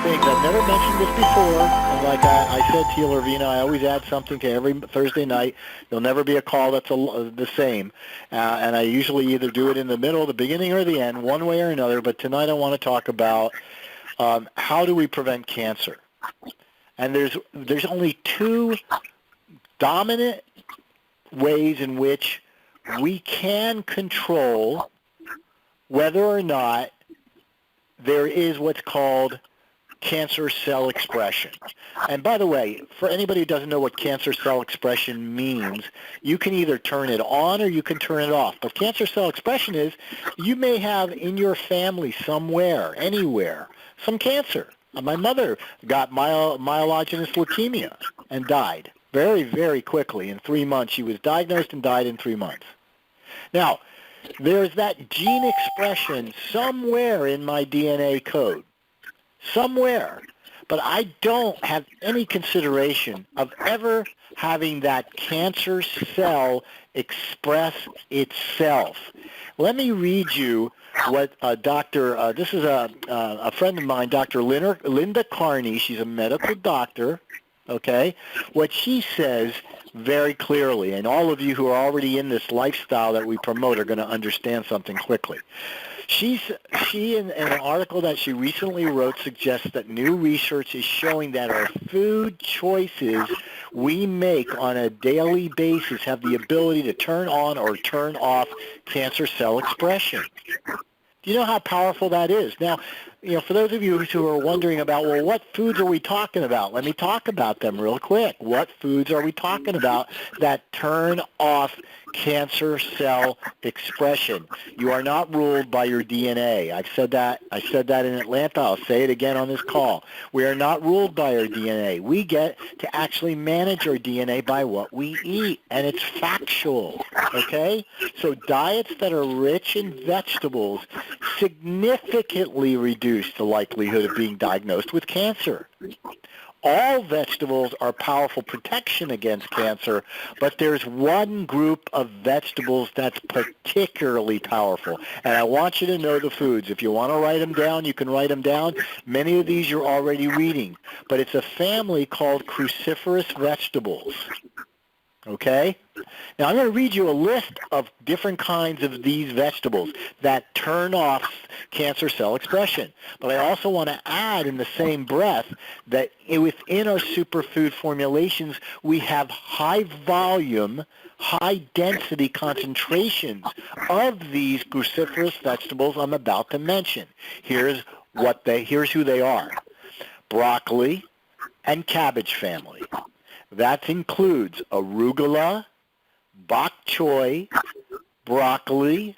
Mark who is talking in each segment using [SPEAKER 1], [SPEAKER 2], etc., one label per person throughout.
[SPEAKER 1] things. I've never mentioned this before, and like I said to you, Lervina, I always add something to every Thursday night. There'll never be a call that's the same, and I usually either do it in the middle, the beginning, or the end, one way or another, but tonight I want to talk about how do we prevent cancer. And there's only two dominant ways in which we can control whether or not there is what's called cancer cell expression. And by the way, for anybody who doesn't know what cancer cell expression means, you can either turn it on or you can turn it off. But cancer cell expression is you may have in your family somewhere, anywhere, some cancer. My mother got myelogenous leukemia and died very, very quickly. In 3 months, she was diagnosed and died in 3 months. Now, there's that gene expression somewhere in my DNA code, somewhere, but I don't have any consideration of ever having that cancer cell express itself. Let me read you what this is a friend of mine, Dr. Linda Carney. She's a medical doctor, okay? What she says very clearly, and all of you who are already in this lifestyle that we promote are going to understand something quickly. She in an article that she recently wrote suggests that new research is showing that our food choices we make on a daily basis have the ability to turn on or turn off cancer cell expression. Do you know how powerful that is? Now, for those of you who are wondering about, well, what foods are we talking about? Let me talk about them real quick. What foods are we talking about that turn off cancer cell expression? You are not ruled by your DNA. I said that in Atlanta. I'll say it again on this call. We are not ruled by our DNA. We get to actually manage our DNA by what we eat, and it's factual, okay? So diets that are rich in vegetables significantly reduce the likelihood of being diagnosed with cancer. All vegetables are powerful protection against cancer, but there's one group of vegetables that's particularly powerful. And I want you to know the foods. If you want to write them down, you can write them down. Many of these you're already reading. But it's a family called cruciferous vegetables. Okay? Now I'm going to read you a list of different kinds of these vegetables that turn off cancer cell expression. But I also want to add in the same breath that within our superfood formulations, we have high volume, high density concentrations of these cruciferous vegetables I'm about to mention. Here's who they are. Broccoli and cabbage family. That includes arugula, bok choy, broccoli,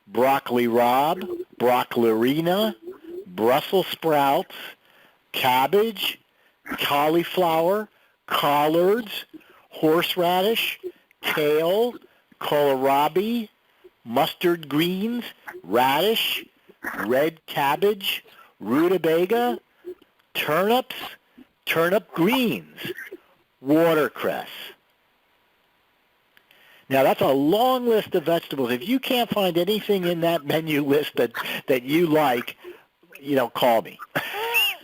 [SPEAKER 1] broccoli rabe, broccolina, Brussels sprouts, cabbage, cauliflower, collards, horseradish, kale, kohlrabi, mustard greens, radish, red cabbage, rutabaga, turnips, turnip greens, watercress. Now, that's a long list of vegetables. If you can't find anything in that menu list that you like, call me.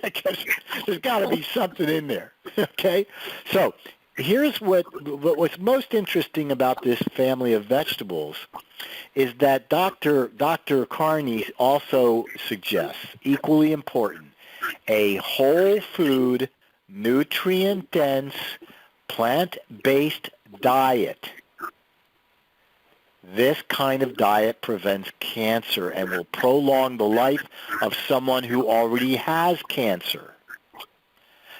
[SPEAKER 1] Because there's got to be something in there, okay? So here's what's most interesting about this family of vegetables is that Dr. Carney also suggests, equally important, a whole food, nutrient-dense, plant-based diet. This kind of diet prevents cancer and will prolong the life of someone who already has cancer.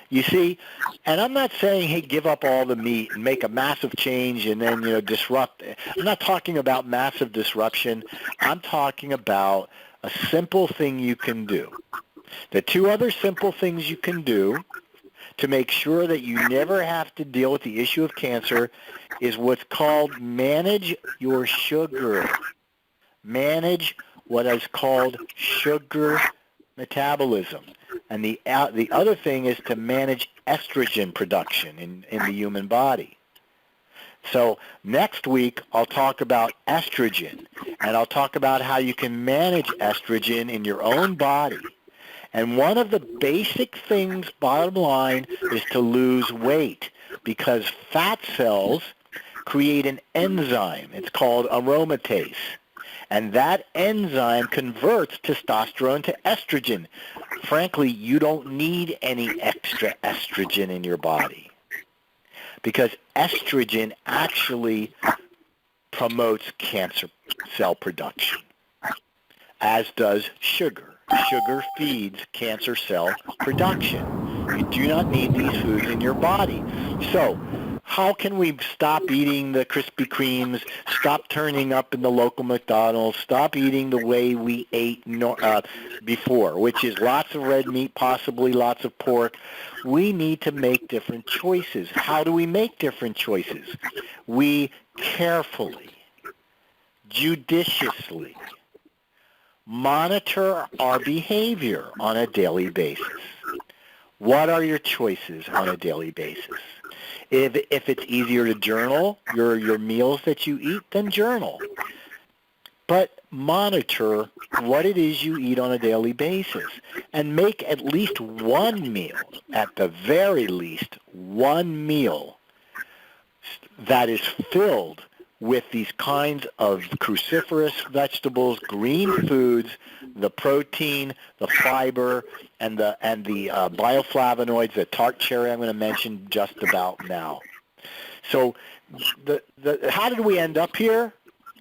[SPEAKER 1] You see, and I'm not saying, hey, give up all the meat and make a massive change and then, disrupt. I'm not talking about massive disruption. I'm talking about a simple thing you can do. The two other simple things you can do to make sure that you never have to deal with the issue of cancer is what's called manage your sugar. Manage what is called sugar metabolism. And the other thing is to manage estrogen production in the human body. So next week, I'll talk about estrogen, and I'll talk about how you can manage estrogen in your own body. And one of the basic things, bottom line, is to lose weight, because fat cells create an enzyme. It's called aromatase. And that enzyme converts testosterone to estrogen. Frankly, you don't need any extra estrogen in your body, because estrogen actually promotes cancer cell production, as does sugar. Sugar feeds cancer cell production. You do not need these foods in your body. So how can we stop eating the Krispy Kremes, stop turning up in the local McDonald's, stop eating the way we ate before, which is lots of red meat, possibly lots of pork? We need to make different choices. How do we make different choices? We carefully, judiciously monitor our behavior on a daily basis. What are your choices on a daily basis? If it's easier to journal your meals that you eat, then journal. But monitor what it is you eat on a daily basis, and make at least one meal, at the very least one meal, that is filled with these kinds of cruciferous vegetables, green foods, the protein, the fiber, and the bioflavonoids, the tart cherry I'm going to mention just about now. So how did we end up here?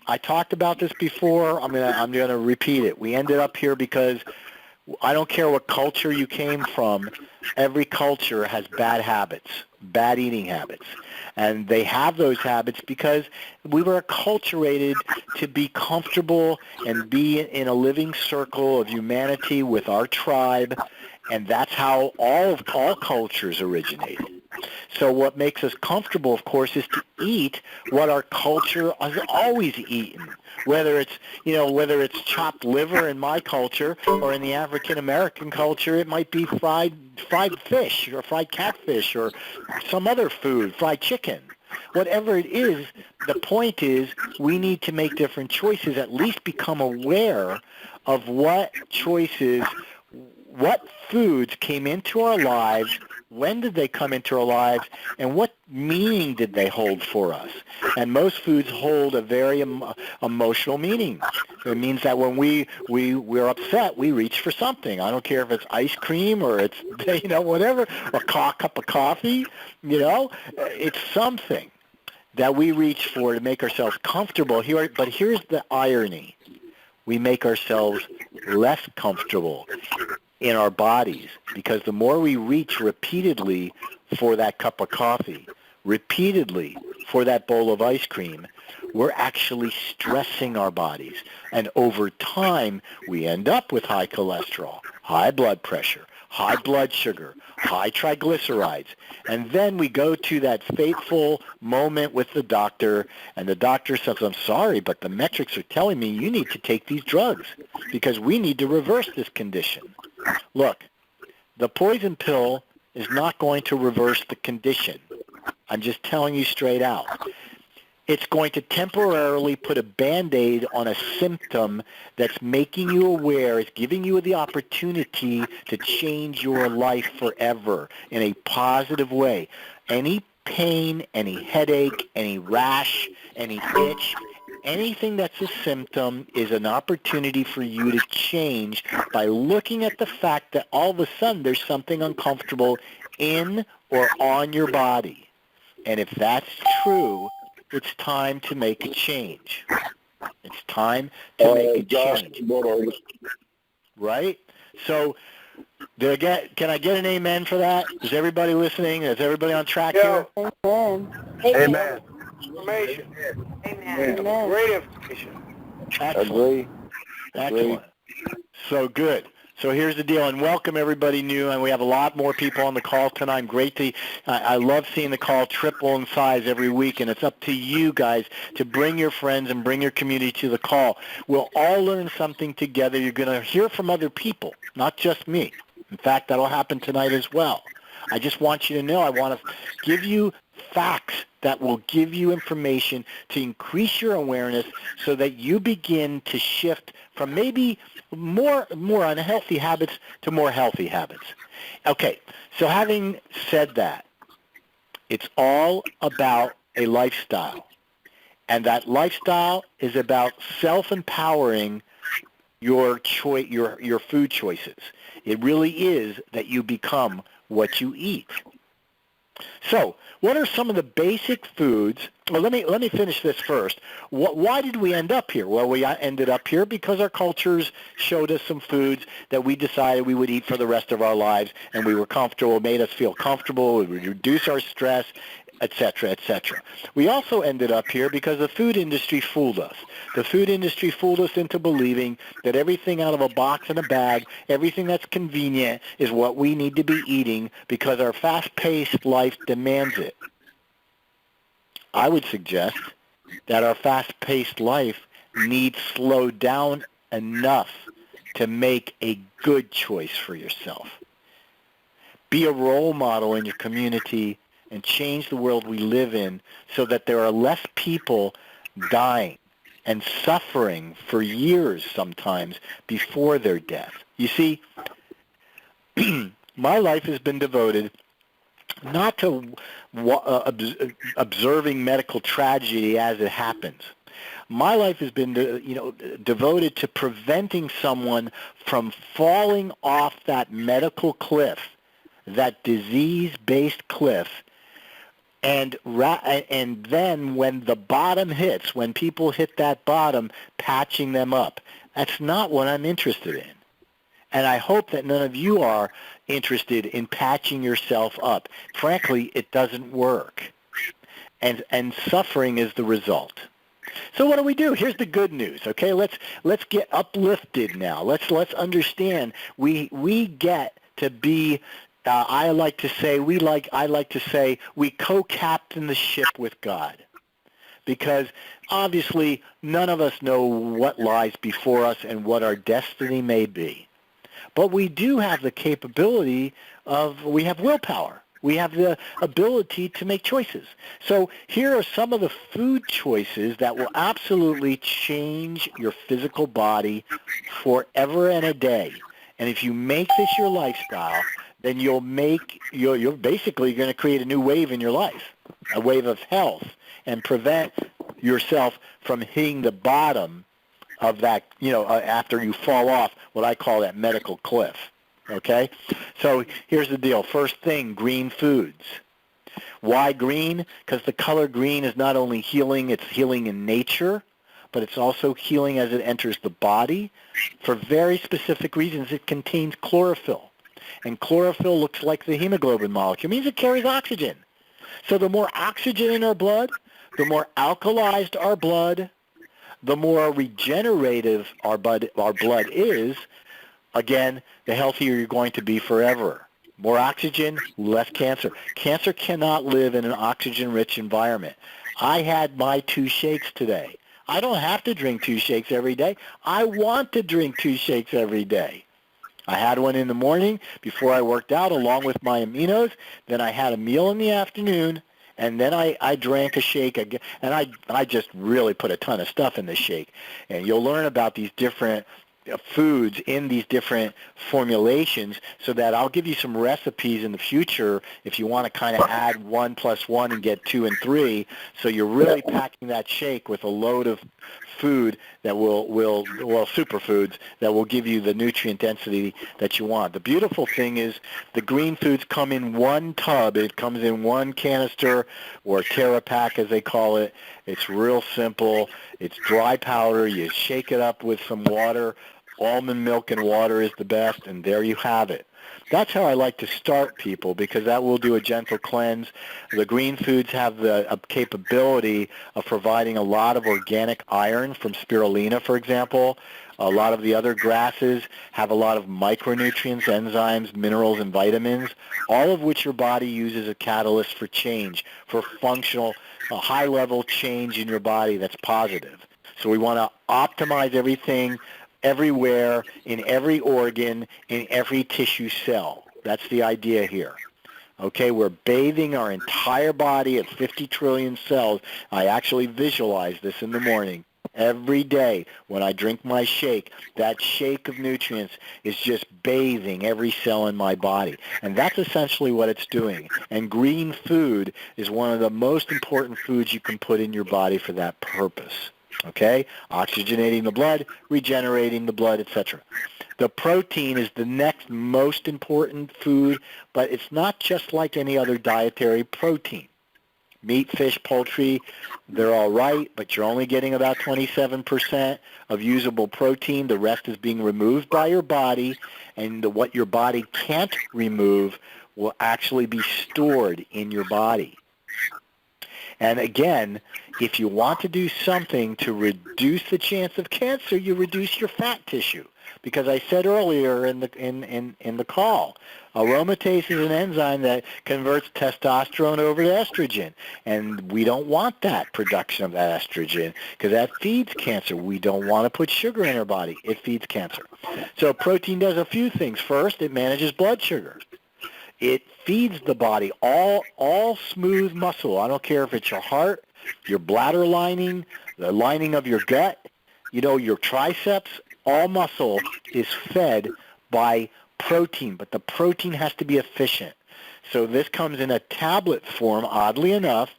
[SPEAKER 1] I talked about this before. I'm going to repeat it. We ended up here because I don't care what culture you came from, every culture has bad habits, bad eating habits. And they have those habits because we were acculturated to be comfortable and be in a living circle of humanity with our tribe, and that's how all cultures originated. So what makes us comfortable, of course, is to eat what our culture has always eaten. Whether it's chopped liver in my culture, or in the African American culture, it might be fried fish or fried catfish or some other food, fried chicken. Whatever it is, the point is we need to make different choices, at least become aware of what choices, what foods came into our lives, when did they come into our lives, and what meaning did they hold for us. And most foods hold a very emotional meaning. It means that when we're upset, we reach for something. I don't care if it's ice cream or it's, whatever, or a cup of coffee, it's something that we reach for to make ourselves comfortable. But here's the irony. We make ourselves less comfortable in our bodies, because the more we reach repeatedly for that cup of coffee, repeatedly for that bowl of ice cream, we're actually stressing our bodies. And over time, we end up with high cholesterol, high blood pressure, high blood sugar, high triglycerides. And then we go to that fateful moment with the doctor, and the doctor says, I'm sorry, but the metrics are telling me you need to take these drugs because we need to reverse this condition. Look, the poison pill is not going to reverse the condition. I'm just telling you straight out. It's going to temporarily put a Band-Aid on a symptom that's making you aware, it's giving you the opportunity to change your life forever in a positive way. Any pain, any headache, any rash, any itch, anything that's a symptom is an opportunity for you to change by looking at the fact that all of a sudden there's something uncomfortable in or on your body. And if that's true, it's time to make a change. It's time to make a change. Right? So, can I get an amen for that? Is everybody listening? Is everybody on track here?
[SPEAKER 2] Amen.
[SPEAKER 3] Amen.
[SPEAKER 2] Information.
[SPEAKER 4] Amen.
[SPEAKER 2] Amen.
[SPEAKER 3] Great information.
[SPEAKER 1] Excellent.
[SPEAKER 3] Agree.
[SPEAKER 1] Excellent. So good. So here's the deal, and welcome everybody new, and we have a lot more people on the call tonight. I love seeing the call triple in size every week, and it's up to you guys to bring your friends and bring your community to the call. We'll all learn something together. You're going to hear from other people, not just me. In fact, that'll happen tonight as well. I just want you to know, I want to give you facts that will give you information to increase your awareness so that you begin to shift from maybe more unhealthy habits to more healthy habits. Okay, so having said that, it's all about a lifestyle. And that lifestyle is about self-empowering your food choices. It really is that you become what you eat. So, what are some of the basic foods? Well, let me finish this first. Why did we end up here? Well, we ended up here because our cultures showed us some foods that we decided we would eat for the rest of our lives, and we were comfortable, made us feel comfortable, it would reduce our stress, etc., etc. We also ended up here because the food industry fooled us. The food industry fooled us into believing that everything out of a box and a bag, everything that's convenient is what we need to be eating because our fast-paced life demands it. I would suggest that our fast-paced life needs slowed down enough to make a good choice for yourself. Be a role model in your community and change the world we live in so that there are less people dying and suffering for years sometimes before their death. You see, my life has been devoted not to observing medical tragedy as it happens. My life has been devoted to preventing someone from falling off that medical cliff, that disease-based cliff, and then when the bottom hits, when people hit that bottom, patching them up. That's not what I'm interested in. And I hope that none of you are interested in patching yourself up. Frankly, it doesn't work. And suffering is the result. So what do? Here's the good news, okay? Let's get uplifted now. Let's understand we get to be I like to say we co-captain the ship with God, because obviously none of us know what lies before us and what our destiny may be. But we do have the capability we have willpower. We have the ability to make choices. So here are some of the food choices that will absolutely change your physical body forever and a day. And if you make this your lifestyle, then you're basically going to create a new wave in your life, a wave of health, and prevent yourself from hitting the bottom of that, after you fall off what I call that medical cliff. Okay? So here's the deal. First thing, green foods. Why green? Because the color green is not only healing, it's healing in nature, but it's also healing as it enters the body. For very specific reasons, it contains chlorophyll. And chlorophyll looks like the hemoglobin molecule. It means it carries oxygen. So the more oxygen in our blood, the more alkalized our blood, the more regenerative our blood is, again, the healthier you're going to be forever. More oxygen, less cancer. Cancer cannot live in an oxygen-rich environment. I had my 2 shakes today. I don't have to drink 2 shakes every day. I want to drink 2 shakes every day. I had one in the morning before I worked out along with my aminos. Then I had a meal in the afternoon, and then I drank a shake again. And I just really put a ton of stuff in the shake. And you'll learn about these different foods in these different formulations, so that I'll give you some recipes in the future if you want to kind of add 1 + 1 and get 2 and 3. So you're really packing that shake with a load of food that superfoods that will give you the nutrient density that you want. The beautiful thing is the green foods come in one tub. It comes in one canister, or TerraPak as they call it. It's real simple. It's dry powder. You shake it up with some water. Almond milk and water is the best, and there you have it. That's how I like to start people, because that will do a gentle cleanse. The green foods have the capability of providing a lot of organic iron from spirulina, for example. A lot of the other grasses have a lot of micronutrients, enzymes, minerals, and vitamins, all of which your body uses as a catalyst for change, for functional, high-level change in your body that's positive. So we want to optimize everything, everywhere, in every organ, in every tissue cell. That's the idea here. Okay, we're bathing our entire body at 50 trillion cells. I actually visualize this in the morning. Every day when I drink my shake, that shake of nutrients is just bathing every cell in my body. And that's essentially what it's doing. And green food is one of the most important foods you can put in your body for that purpose. Okay? Oxygenating the blood, regenerating the blood, etc. The protein is the next most important food, but it's not just like any other dietary protein. Meat, fish, poultry, they're all right, but you're only getting about 27% of usable protein. The rest is being removed by your body, and what your body can't remove will actually be stored in your body. And again, if you want to do something to reduce the chance of cancer, you reduce your fat tissue. Because I said earlier in the call, aromatase is an enzyme that converts testosterone over to estrogen, and we don't want that production of that estrogen because that feeds cancer. We don't want to put sugar in our body. It feeds cancer. So protein does a few things. First, it manages blood sugar. It feeds the body, all smooth muscle. I don't care if it's your heart, your bladder lining, the lining of your gut, your triceps. All muscle is fed by protein, but the protein has to be efficient. So this comes in a tablet form, oddly enough,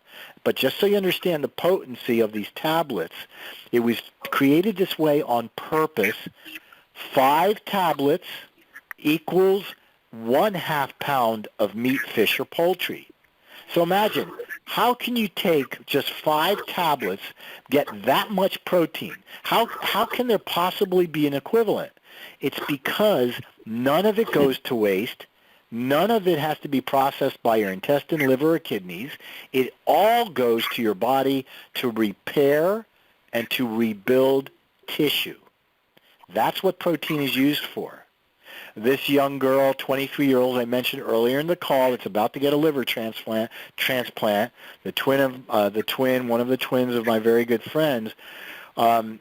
[SPEAKER 1] but just so you understand the potency of these tablets, it was created this way on purpose. 5 tablets equals 1/2 pound of meat, fish, or poultry. So imagine, how can you take just 5 tablets, get that much protein? How can there possibly be an equivalent? It's because none of it goes to waste. None of it has to be processed by your intestine, liver, or kidneys. It all goes to your body to repair and to rebuild tissue. That's what protein is used for. This young girl, 23-year-old, I mentioned earlier in the call, that's about to get a liver transplant, one of the twins of my very good friends, I'm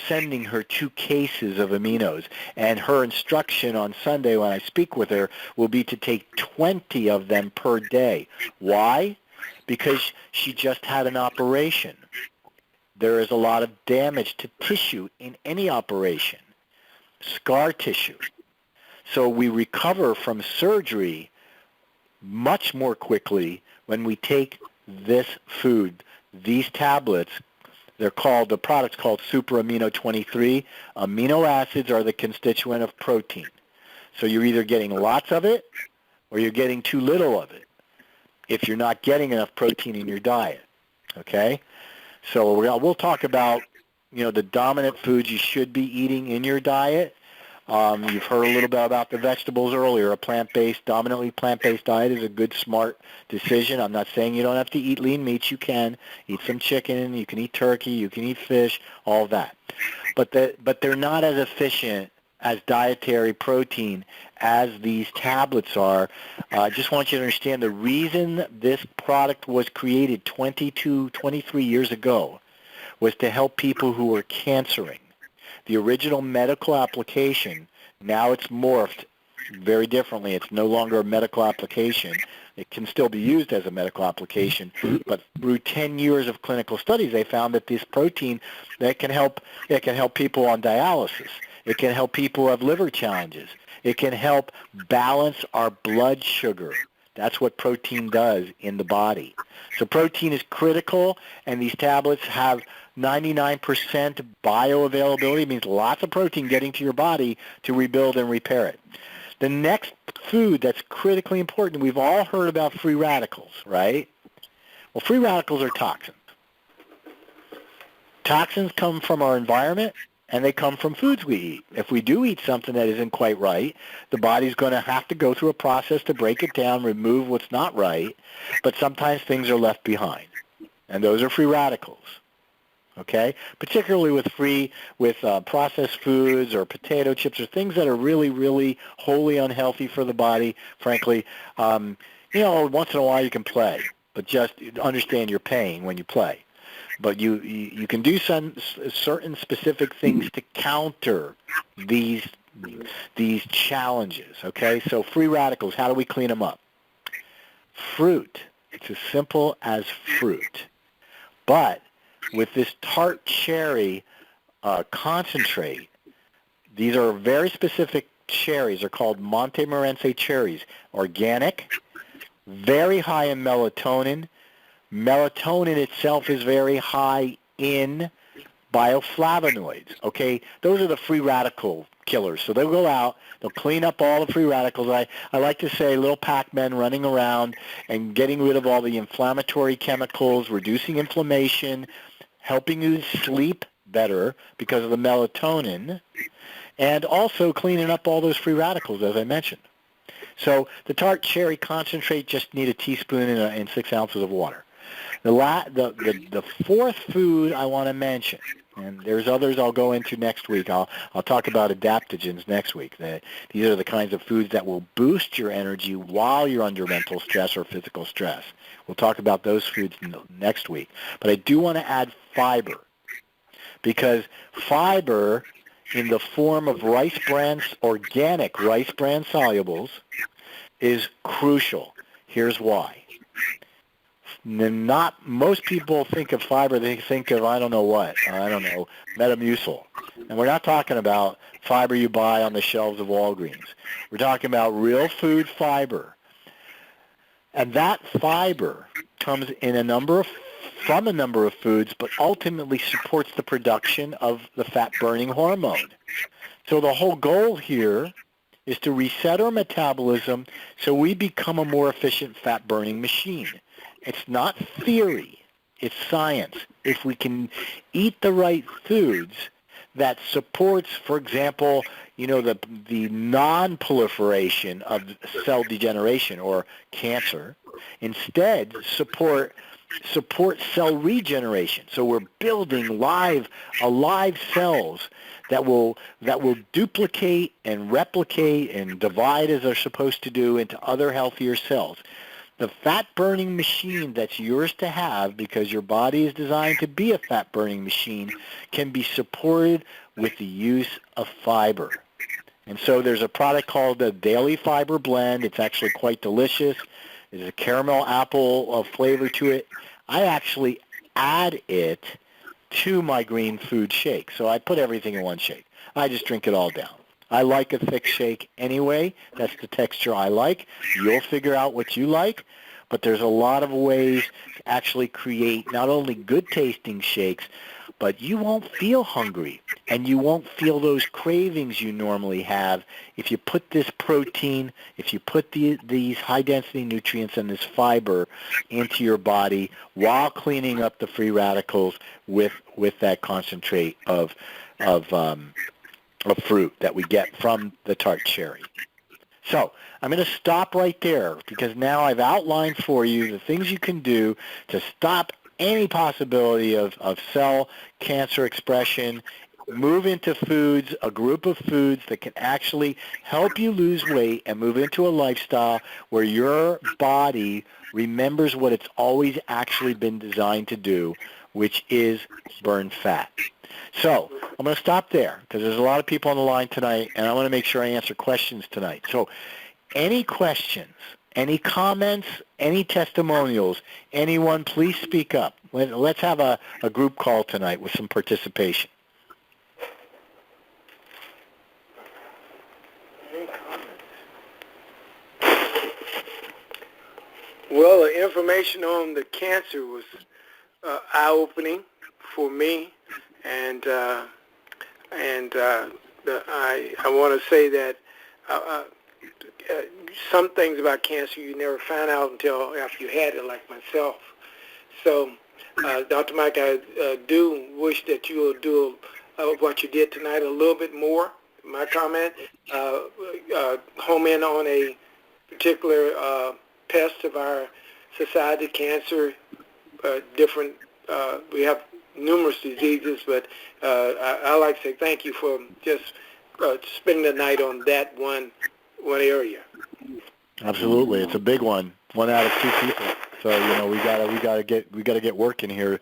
[SPEAKER 1] sending her 2 cases of aminos, and her instruction on Sunday when I speak with her will be to take 20 of them per day. Why? Because she just had an operation. There is a lot of damage to tissue in any operation, scar tissue. So we recover from surgery much more quickly when we take this food. These tablets, the product's called Super Amino 23. Amino acids are the constituent of protein. So you're either getting lots of it or you're getting too little of it if you're not getting enough protein in your diet. Okay? So we'll talk about, the dominant foods you should be eating in your diet. You've heard a little bit about the vegetables earlier. A dominantly plant-based diet is a good, smart decision. I'm not saying you don't have to eat lean meats. You can eat some chicken. You can eat turkey. You can eat fish. All of that. But they're not as efficient as dietary protein as these tablets are. I just want you to understand the reason this product was created 23 years ago was to help people who were cancering. The original medical application, now it's morphed very differently. It's no longer a medical application. It can still be used as a medical application, but through 10 years of clinical studies, they found that this protein that can help people on dialysis. It can help people who have liver challenges. It can help balance our blood sugar. That's what protein does in the body. So protein is critical, and these tablets have 99% bioavailability. It means lots of protein getting to your body to rebuild and repair it. The next food that's critically important, we've all heard about free radicals, right? Well, free radicals are toxins. Toxins come from our environment, and they come from foods we eat. If we do eat something that isn't quite right, the body's going to have to go through a process to break it down, remove what's not right, but sometimes things are left behind, and those are free radicals. Okay, particularly with processed foods or potato chips or things that are really, really wholly unhealthy for the body. Frankly, once in a while you can play, but just understand you're paying when you play. But you can do some certain specific things to counter these challenges. Okay, so free radicals. How do we clean them up? fruit. It's as simple as fruit. But with this tart cherry concentrate, these are very specific cherries. They're called Montemorense cherries. Organic, very high in melatonin. Melatonin itself is very high in bioflavonoids, okay? Those are the free radical killers. So they'll go out, they'll clean up all the free radicals. I like to say little Pac-Men running around and getting rid of all the inflammatory chemicals, reducing inflammation, helping you sleep better because of the melatonin, and also cleaning up all those free radicals, as I mentioned. So the tart cherry concentrate just need a teaspoon in 6 ounces of water. The fourth food I want to mention, and there's others I'll go into next week. I'll talk about adaptogens next week. These are the kinds of foods that will boost your energy while you're under mental stress or physical stress. We'll talk about those foods next week. But I do want to add fiber, because fiber in the form of organic rice bran solubles is crucial. Here's why. Not most people think of fiber, they think of Metamucil. And we're not talking about fiber you buy on the shelves of Walgreens. We're talking about real food fiber. And that fiber comes in from a number of foods, but ultimately supports the production of the fat-burning hormone. So the whole goal here is to reset our metabolism so we become a more efficient fat-burning machine. It's not theory, it's science. If we can eat the right foods that supports, for example, the non-proliferation of cell degeneration or cancer, instead support cell regeneration. So we're building alive cells that will duplicate and replicate and divide as they're supposed to do into other healthier cells. The fat-burning machine that's yours to have, because your body is designed to be a fat-burning machine, can be supported with the use of fiber. And so there's a product called the Daily Fiber Blend. It's actually quite delicious. There's a caramel apple flavor to it. I actually add it to my green food shake. So I put everything in one shake. I just drink it all down. I like a thick shake anyway. That's the texture I like. You'll figure out what you like. But there's a lot of ways to actually create not only good-tasting shakes, but you won't feel hungry and you won't feel those cravings you normally have if you put this protein, if you put these high-density nutrients and this fiber into your body while cleaning up the free radicals with that concentrate of fruit that we get from the tart cherry. So I'm going to stop right there, because now I've outlined for you the things you can do to stop any possibility of cell cancer expression, move into foods, a group of foods that can actually help you lose weight and move into a lifestyle where your body remembers what it's always actually been designed to do, which is burn fat. So I'm going to stop there, because there's a lot of people on the line tonight, and I want to make sure I answer questions tonight. So any questions, any comments, any testimonials, anyone, please speak up. Let's have a group call tonight with some participation.
[SPEAKER 2] Well, the information on the cancer was eye-opening for me, and I want to say that some things about cancer you never found out until after you had it, like myself. So, Dr. Mike, I do wish that you will do what you did tonight a little bit more. My comment, home in on a particular pest of our society, cancer, different, we have numerous diseases, but I like to say thank you for just spending the night on that one area.
[SPEAKER 1] Absolutely, it's a big one. 1 out of 2 people. So we gotta get working here.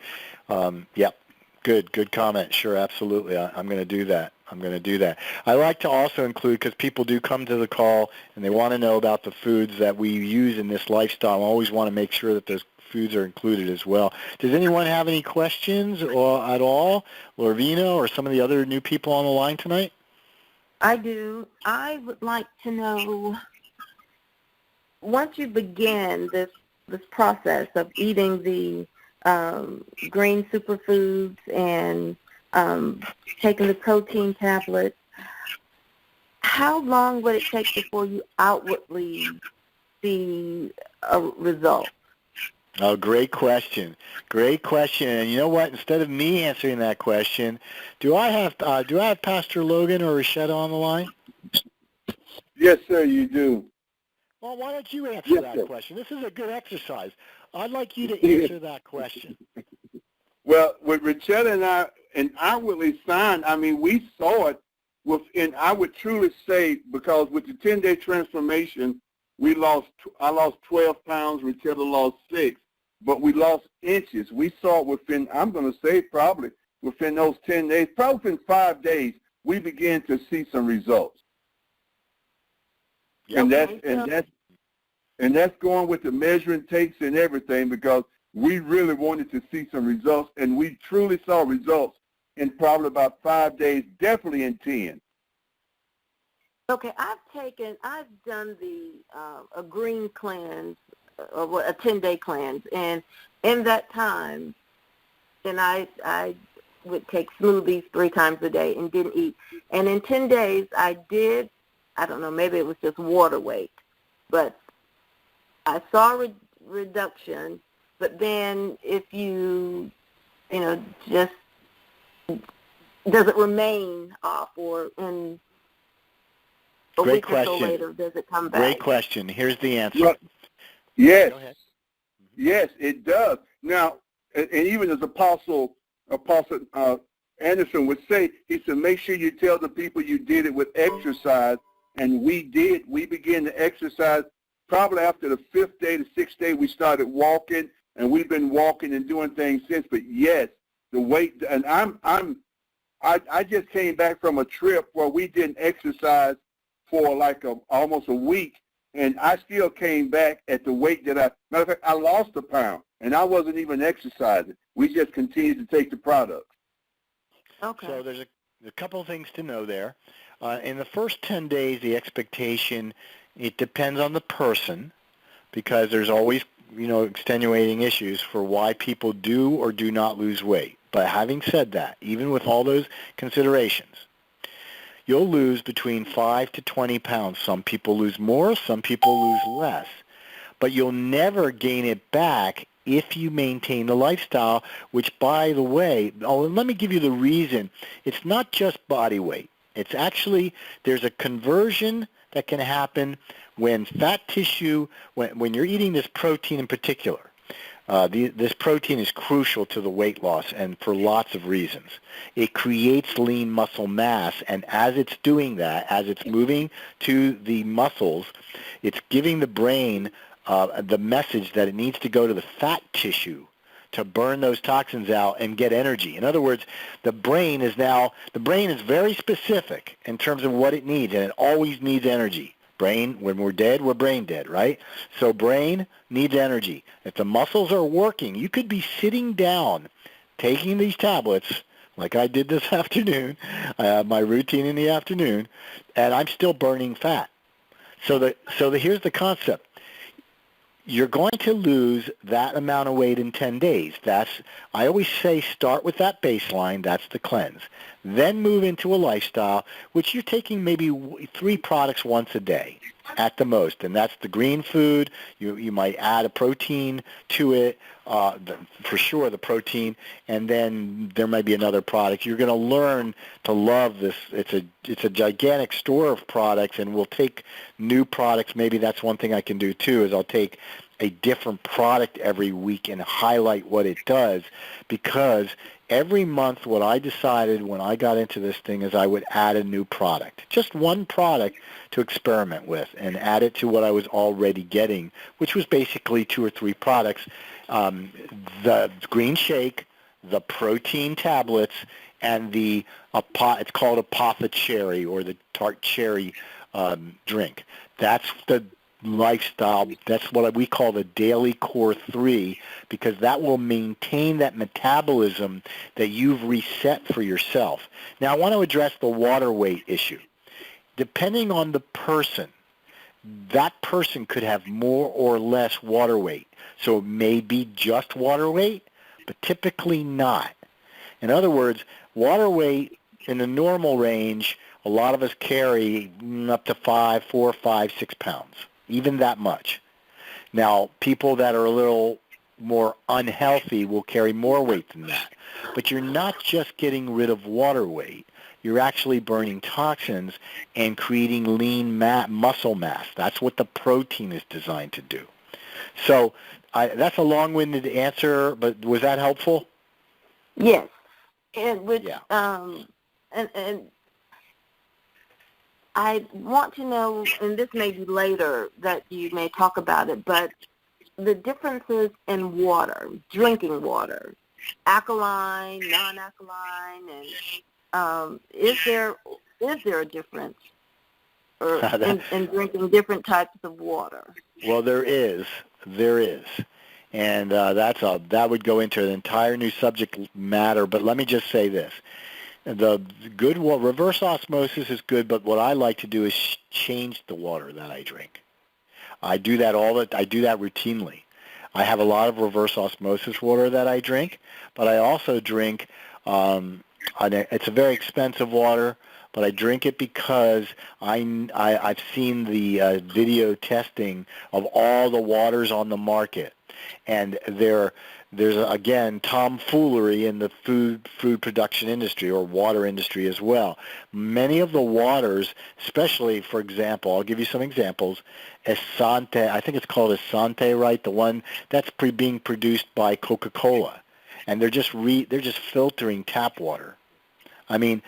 [SPEAKER 1] Yep, good comment. Sure, absolutely. I'm going to do that. I'm going to do that. I like to also include, because people do come to the call and they want to know about the foods that we use in this lifestyle. I always want to make sure that those foods are included as well. Does anyone have any questions or at all? Lorvina or some of the other new people on the line tonight?
[SPEAKER 3] I do. I would like to know, once you begin this process of eating the green superfoods and taking the protein tablets, how long would it take before you outwardly see a result?
[SPEAKER 1] Oh, great question. Great question. And you know what? Instead of me answering that question, do I have Pastor Logan or Rashetta on the line?
[SPEAKER 4] Yes, sir, you do.
[SPEAKER 1] Well, why don't you answer that question? This is a good exercise. I'd like you to answer that question.
[SPEAKER 4] Well, with Rashetta and I, and outwardly signed, I mean, we saw it within, I would truly say, because with the 10-day transformation, I lost 12 pounds, Rashetta lost 6. But we lost inches. We saw it within, I'm going to say probably within those 10 days, probably within 5 days, we began to see some results.
[SPEAKER 1] Yep.
[SPEAKER 4] And that's going with the measuring tapes and everything, because we really wanted to see some results, and we truly saw results in probably about 5 days, definitely in 10.
[SPEAKER 3] Okay, I've done a green cleanse, or a 10-day cleanse, and in that time, and I would take smoothies 3 times a day and didn't eat. And in 10 days, I don't know, maybe it was just water weight, but I saw a reduction. But then if just does it remain off, or in a week or so later, does it come back?
[SPEAKER 1] Great question. Here's the answer.
[SPEAKER 4] Well, yes.
[SPEAKER 1] Go ahead.
[SPEAKER 4] Yes, it does. Now, and even as Apostle Anderson would say, he said, make sure you tell the people you did it with exercise. And we did. We began to exercise probably after the 5th day, the 6th day, we started walking, and we've been walking and doing things since. But yes, the weight, and I just came back from a trip where we didn't exercise for like almost a week, and I still came back at the weight that matter of fact, I lost a pound, and I wasn't even exercising. We just continued to take the product.
[SPEAKER 3] Okay.
[SPEAKER 1] So there's a couple of things to know there. In the first 10 days, the expectation, it depends on the person, because there's always, extenuating issues for why people do or do not lose weight. But having said that, even with all those considerations, you'll lose between 5 to 20 pounds. Some people lose more, some people lose less. But you'll never gain it back if you maintain the lifestyle, which, by the way, let me give you the reason. It's not just body weight. It's actually, there's a conversion that can happen when fat tissue, when you're eating this protein in particular. This protein is crucial to the weight loss, and for lots of reasons. It creates lean muscle mass, and as it's doing that, as it's moving to the muscles, it's giving the brain the message that it needs to go to the fat tissue to burn those toxins out and get energy. In other words, the brain is very specific in terms of what it needs, and it always needs energy. Brain, when we're dead, we're brain dead, right? So brain needs energy. If the muscles are working, you could be sitting down, taking these tablets, like I did this afternoon. I have my routine in the afternoon, and I'm still burning fat. So here's the concept. You're going to lose that amount of weight in 10 days. I always say, start with that baseline. That's the cleanse. Then move into a lifestyle, which you're taking maybe 3 products once a day at the most, and that's the green food. You might add a protein to it, for sure the protein, and then there might be another product. You're going to learn to love this. It's a gigantic store of products, and we'll take new products. Maybe that's one thing I can do too, is I'll take a different product every week and highlight what it does, because every month what I decided when I got into this thing is I would add a new product, just one product to experiment with, and add it to what I was already getting, which was basically 2 or 3 products, the green shake, the protein tablets, and it's called apothecary or the tart cherry drink. That's the lifestyle. That's what we call the daily core 3, because that will maintain that metabolism that you've reset for yourself. Now, I want to address the water weight issue. Depending on the person, that person could have more or less water weight. So it may be just water weight, but typically not. In other words, water weight in the normal range, a lot of us carry up to 4, 5, 6 pounds, even that much. Now, people that are a little more unhealthy will carry more weight than that. But you're not just getting rid of water weight. You're actually burning toxins and creating lean muscle mass. That's what the protein is designed to do. So that's a long-winded answer, but was that helpful?
[SPEAKER 3] Yes. And and I want to know, and this may be later that you may talk about it, but the differences in water, drinking water, alkaline, non-alkaline, and is there a difference in drinking different types of water?
[SPEAKER 1] Well, there is, and that would go into an entire new subject matter. But let me just say this: the good reverse osmosis is good, but what I like to do is change the water that I drink. I do that routinely. I have a lot of reverse osmosis water that I drink, but I also drink. It's a very expensive water, but I drink it because I've seen the video testing of all the waters on the market, and there's again tomfoolery in the food production industry or water industry as well. Many of the waters, especially, for example, I'll give you some examples. Esante, I think it's called Esante, right? The one that's being produced by Coca-Cola, and they're just filtering tap water. I mean,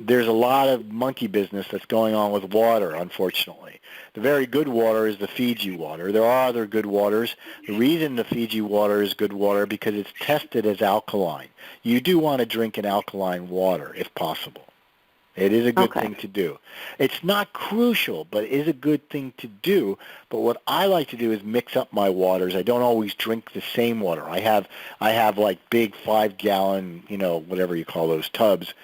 [SPEAKER 1] there's a lot of monkey business that's going on with water, unfortunately. The very good water is the Fiji water. There are other good waters. The reason the Fiji water is good water because it's tested as alkaline. You do want to drink an alkaline water if possible. It is a good thing to do. It's not crucial, but it is a good thing to do. But what I like to do is mix up my waters. I don't always drink the same water. I have like big 5-gallon, whatever you call those tubs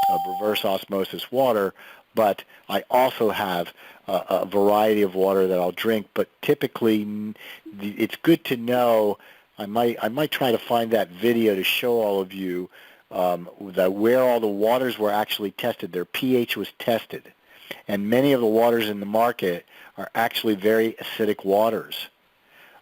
[SPEAKER 1] of reverse osmosis water, but I also have a variety of water that I'll drink. But typically, it's good to know. I might try to find that video to show all of you that where all the waters were actually tested. Their pH was tested, and many of the waters in the market are actually very acidic waters.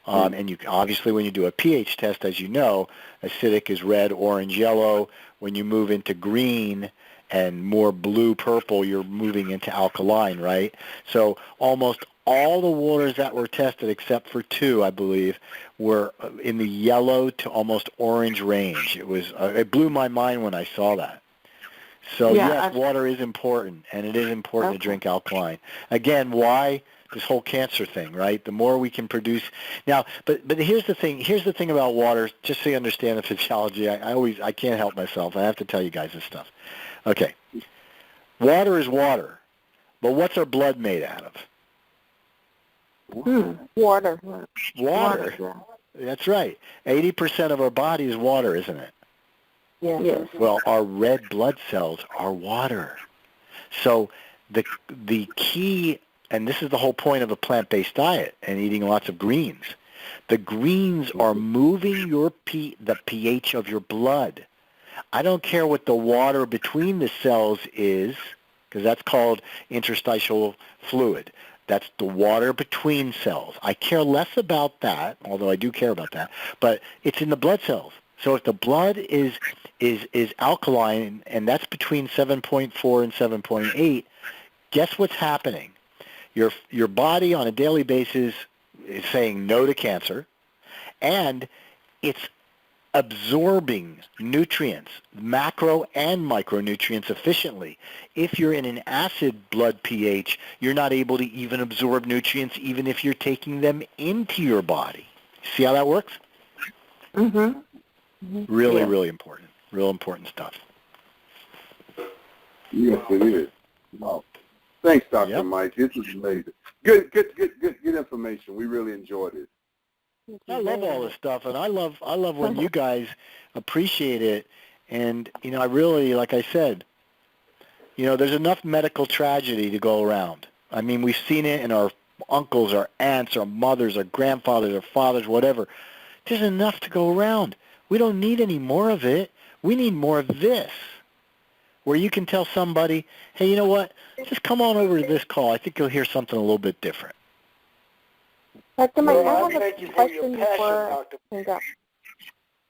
[SPEAKER 1] And you obviously, when you do a pH test, as you know, acidic is red, orange, yellow. When you move into green and more blue, purple, you're moving into alkaline, right? So almost all the waters that were tested, except for 2, I believe, were in the yellow to almost orange range. It blew my mind when I saw that. So yes, water is important, and it is important to drink alkaline. Again, why? This whole cancer thing, right? The more we can produce now, but here's the thing. Here's the thing about water. Just so you understand the physiology, I can't help myself. I have to tell you guys this stuff. Okay, water is water, but what's our blood made out of?
[SPEAKER 3] Water.
[SPEAKER 1] Water. Yeah. That's right. 80% of our body is water, isn't it?
[SPEAKER 3] Yeah. Yes.
[SPEAKER 1] Well, our red blood cells are water. So the key, and this is the whole point of a plant-based diet and eating lots of greens. The greens are moving the pH of your blood. I don't care what the water between the cells is, because that's called interstitial fluid. That's the water between cells. I care less about that, although I do care about that, but it's in the blood cells. So if the blood is alkaline, and that's between 7.4 and 7.8, guess what's happening? Your body on a daily basis is saying no to cancer, and it's absorbing nutrients, macro and micronutrients efficiently. If you're in an acid blood pH, you're not able to even absorb nutrients even if you're taking them into your body. See how that works?
[SPEAKER 3] Mm-hmm.
[SPEAKER 1] Really, really important. Real important stuff.
[SPEAKER 4] Yes, it is. Wow. Thanks, Dr.
[SPEAKER 1] Yep.
[SPEAKER 4] Mike. This is amazing. Good information. We really enjoyed it.
[SPEAKER 1] I love all this stuff, and I love when you guys appreciate it. And I really, like I said, there's enough medical tragedy to go around. I mean, we've seen it in our uncles, our aunts, our mothers, our grandfathers, our fathers, whatever. There's enough to go around. We don't need any more of it. We need more of this, where you can tell somebody, hey, you know what? Just come on over to this call. I think you'll hear something a little bit different.
[SPEAKER 5] Dr. Mike,
[SPEAKER 2] Well,
[SPEAKER 5] I have
[SPEAKER 2] thank you
[SPEAKER 5] a
[SPEAKER 2] for your
[SPEAKER 5] question
[SPEAKER 2] passion,
[SPEAKER 5] before
[SPEAKER 2] Dr.
[SPEAKER 5] I go.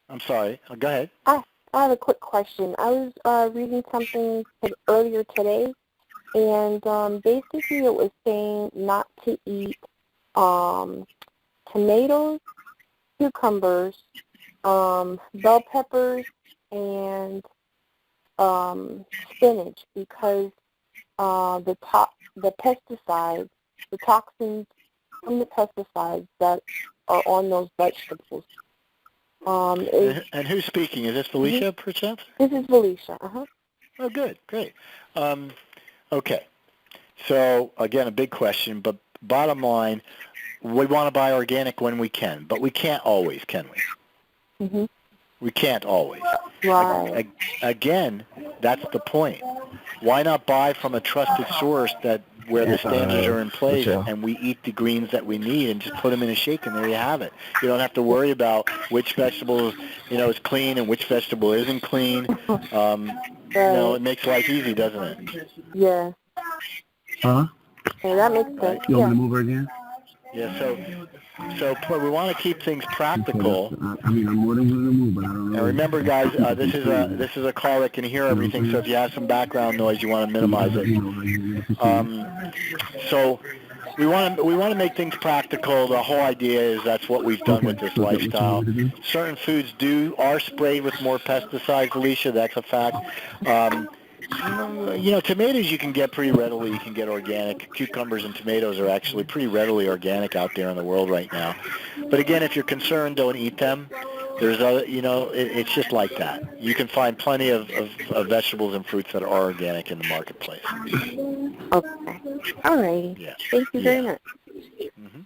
[SPEAKER 1] I'm sorry. Go ahead.
[SPEAKER 5] I have a quick question. I was reading something earlier today, and basically it was saying not to eat tomatoes, cucumbers, bell peppers, and spinach because the pesticides, the toxins from the pesticides that are on those vegetables.
[SPEAKER 1] And who's speaking? Is this Felicia, perchance?
[SPEAKER 5] This is Felicia.
[SPEAKER 1] Oh, good. Great. Okay. So, again, a big question, but bottom line, we want to buy organic when we can, but we can't always, can we?
[SPEAKER 5] Mm-hmm.
[SPEAKER 1] We can't always.
[SPEAKER 5] Right.
[SPEAKER 1] Again, that's the point. Why not buy from a trusted source where the standards are in place and we eat the greens that we need and just put them in a shake and there you have it. You don't have to worry about which vegetable is clean and which vegetable isn't clean. It makes life easy, doesn't it?
[SPEAKER 5] Yeah.
[SPEAKER 6] Huh?
[SPEAKER 5] Yeah, that makes sense.
[SPEAKER 6] You want me to move her again?
[SPEAKER 1] Yeah, so we want to keep things practical.
[SPEAKER 6] I mean, I'm more than willing to move, but I don't know.
[SPEAKER 1] And remember, guys, this is a call that can hear everything. So if you have some background noise, you want to minimize it. So we want to make things practical. The whole idea is that's what we've done with this lifestyle. Certain foods are sprayed with more pesticides, Alicia. That's a fact. Tomatoes you can get pretty readily. You can get organic. Cucumbers and tomatoes are actually pretty readily organic out there in the world right now. But again, if you're concerned, don't eat them. There's other, it's just like that. You can find plenty of vegetables and fruits that are organic in the marketplace.
[SPEAKER 5] Okay. All right.
[SPEAKER 1] Yeah.
[SPEAKER 5] Thank you very much.
[SPEAKER 1] Mm-hmm.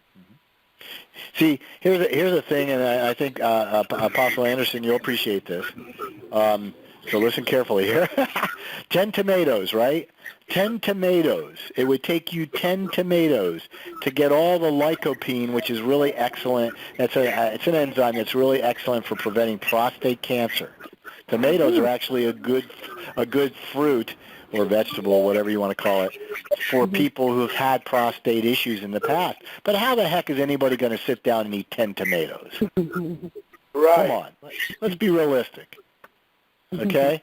[SPEAKER 1] See, here's the thing, and I think Apostle Anderson, you'll appreciate this. So listen carefully here. 10 tomatoes, right? 10 tomatoes. It would take you 10 tomatoes to get all the lycopene, which is really excellent. It's an enzyme that's really excellent for preventing prostate cancer. Tomatoes are actually a good fruit or vegetable, whatever you want to call it, for people who've had prostate issues in the past. But how the heck is anybody going to sit down and eat 10 tomatoes?
[SPEAKER 2] Right.
[SPEAKER 1] Come on. Let's be realistic. Okay?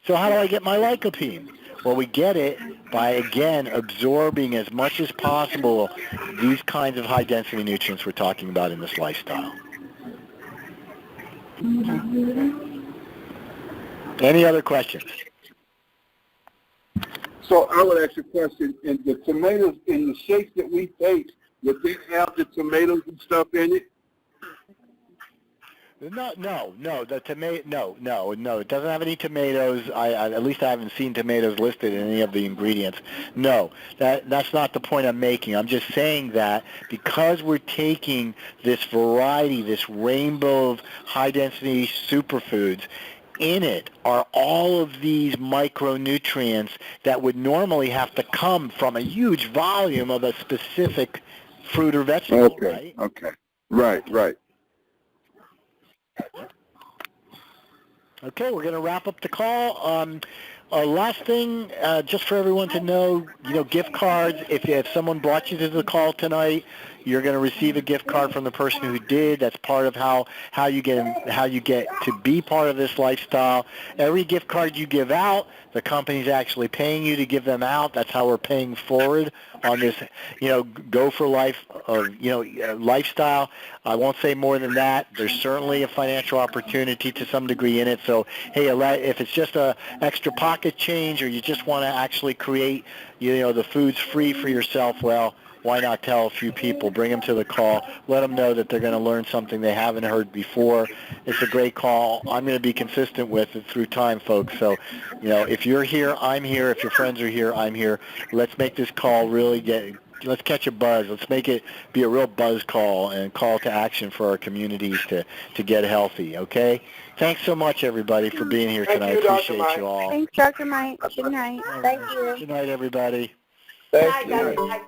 [SPEAKER 1] So how do I get my lycopene? Well, we get it by, again, absorbing as much as possible these kinds of high-density nutrients we're talking about in this lifestyle. Any other questions?
[SPEAKER 4] So I would ask a question. In the tomatoes, in the shakes that we take, would they have the tomatoes and stuff in it?
[SPEAKER 1] No. The tomato, no. It doesn't have any tomatoes. At least I haven't seen tomatoes listed in any of the ingredients. No, that's not the point I'm making. I'm just saying that because we're taking this variety, this rainbow of high-density superfoods, in it are all of these micronutrients that would normally have to come from a huge volume of a specific fruit or vegetable, right?
[SPEAKER 4] Okay. Right.
[SPEAKER 1] Okay, we're going to wrap up the call. Last thing, just for everyone to know, gift cards. If someone brought you to the call tonight, you're going to receive a gift card from the person who did. That's part of how you get to be part of this lifestyle. Every gift card you give out, the company's actually paying you to give them out. That's how we're paying forward on this, go for life or lifestyle. I won't say more than that. There's certainly a financial opportunity to some degree in it. So hey, if it's just a extra pocket change or you just want to actually create, the foods free for yourself, well, why not tell a few people, bring them to the call, let them know that they're going to learn something they haven't heard before. It's a great call. I'm going to be consistent with it through time, folks. So, if you're here, I'm here. If your friends are here, I'm here. Let's make this call let's catch a buzz. Let's make it be a real buzz call and call to action for our communities to get healthy, okay? Thanks so much, everybody, for being here tonight.
[SPEAKER 2] Thank you, Dr.
[SPEAKER 1] Appreciate
[SPEAKER 2] Mike.
[SPEAKER 1] you all.
[SPEAKER 5] Thanks, Dr. Mike. Good night.
[SPEAKER 3] Thank you.
[SPEAKER 1] Good night, everybody.
[SPEAKER 2] Thank
[SPEAKER 3] Good night,
[SPEAKER 2] you.
[SPEAKER 3] guys.